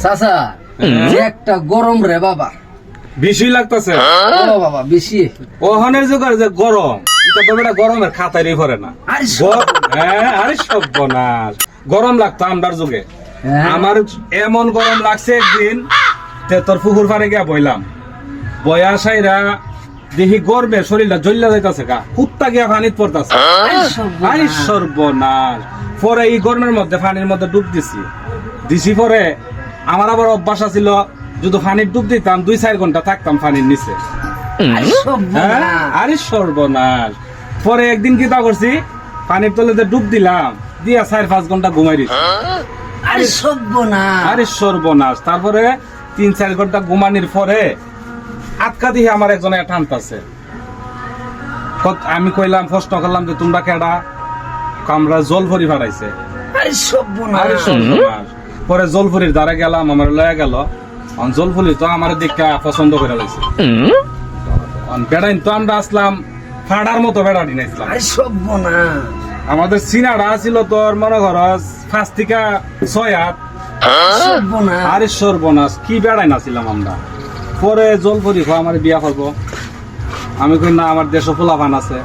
চাচা যে একটা গরম রে বাবা, বেশি লাগতেছে ও বাবা বেশি। ওখানের জোগাড় যে গরম, এটা তো বেটা গরমের খাতারই ভরে না। আরে হ্যাঁ, আরে সর্বনাশ, গরম লাগতো আমরার যুগে। হ্যাঁ। আমার এমন গরম লাগছে একদিন, তে তোর পুকুর পাড়ে গিয়া বইলাম, বয়া সাইরা দেখি গরমে শরীরটা জ্বলিয়া যাইতাছে গা, কুত্তা গিয়া পানিত পড়তাছে। আরে সর্বনাশ, পরে এই গরমের মধ্যে পানির মধ্যে ডুব দিছি পরে আমার আবার অভ্যাস ছিল, যদি পানির ডুব দিতাম 2-4 ঘন্টা থাকতাম পানির নিচে। হ্যাঁ, আরে সর্বনাশ। পরে একদিন কি তা করছি, পানির তলেতে ডুব দিলাম, দিয়া 4-5 ঘন্টা ঘুমাই দিছি। আরে সর্বনাশ। আরে সর্বনাশ। তারপরে 3-4 ঘন্টা ঘুমানির পরে আটকা দিয়ে আমার একজনে টানতাছে। আমি কইলাম, প্রশ্ন করলাম যে তোমরা কেডা? আমরা জলফরি ফাড়াইছে। আরে সর্বনাশ। আরে সর্বনাশ। পরে জলফরির দ্বারা গেলাম, আমার লয়া গেল। জলফরি তো আমার দেখা পছন্দ করে লাইছে। বেড়াইন তো আমরা আসলাম ফাড়ার মতো বেড়াটি নাইছিলাম। আরে সর্বনাশ। আমাদের সিনাটা ছিল তোর মনে কর 5 থেকে 6 হাত। সর্বনাশ। আরে সর্বনাশ, কি বেড়াই নাছিলাম আমরা। পরে জলফরি আমার বিয়া করবো। আমি কই না, আমার দেশ পোলাপান আছে,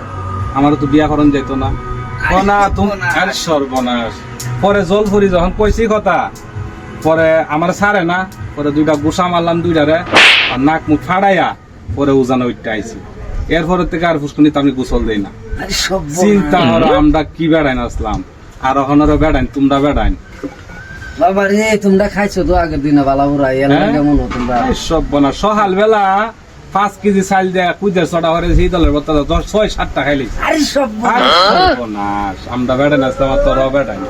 আমার তো বিয়া করন যাইতো না। না তুমি, আরে সর্বনাশ। পরে জলফরি যখন কইছি কথা, পরে আমার ছাড়ে না, পরে 2টা গুসা মারলাম 2টারে, আর নাক মুখ ফাড়াইয়া পরে উজানে উঠতে আইছি। এরপরে থেকে আর ফুসকুনিতে আমি গোসল দেই না। আরে সর্বনাশ। চিন্তা করো আমরা কি বেড়াইন আসলাম, আর ওখানেরও বেড়াইন, তোমরা বেড়াইন। বাবা রে, তোমরা খাইছো তো আগের দিনে বালাবুরা, এর হ্যাঁ? কেমন তোমরা? সব বনা সকাল বেলা 5 কেজি চাল দেয়া কুইদের ছটা করে সেই দলের বত্তা 6-7টা খাইলি। আরে সর্বনাশ। আমরা বেড়াইন আসলাম, আর তোরাও বেড়াইন।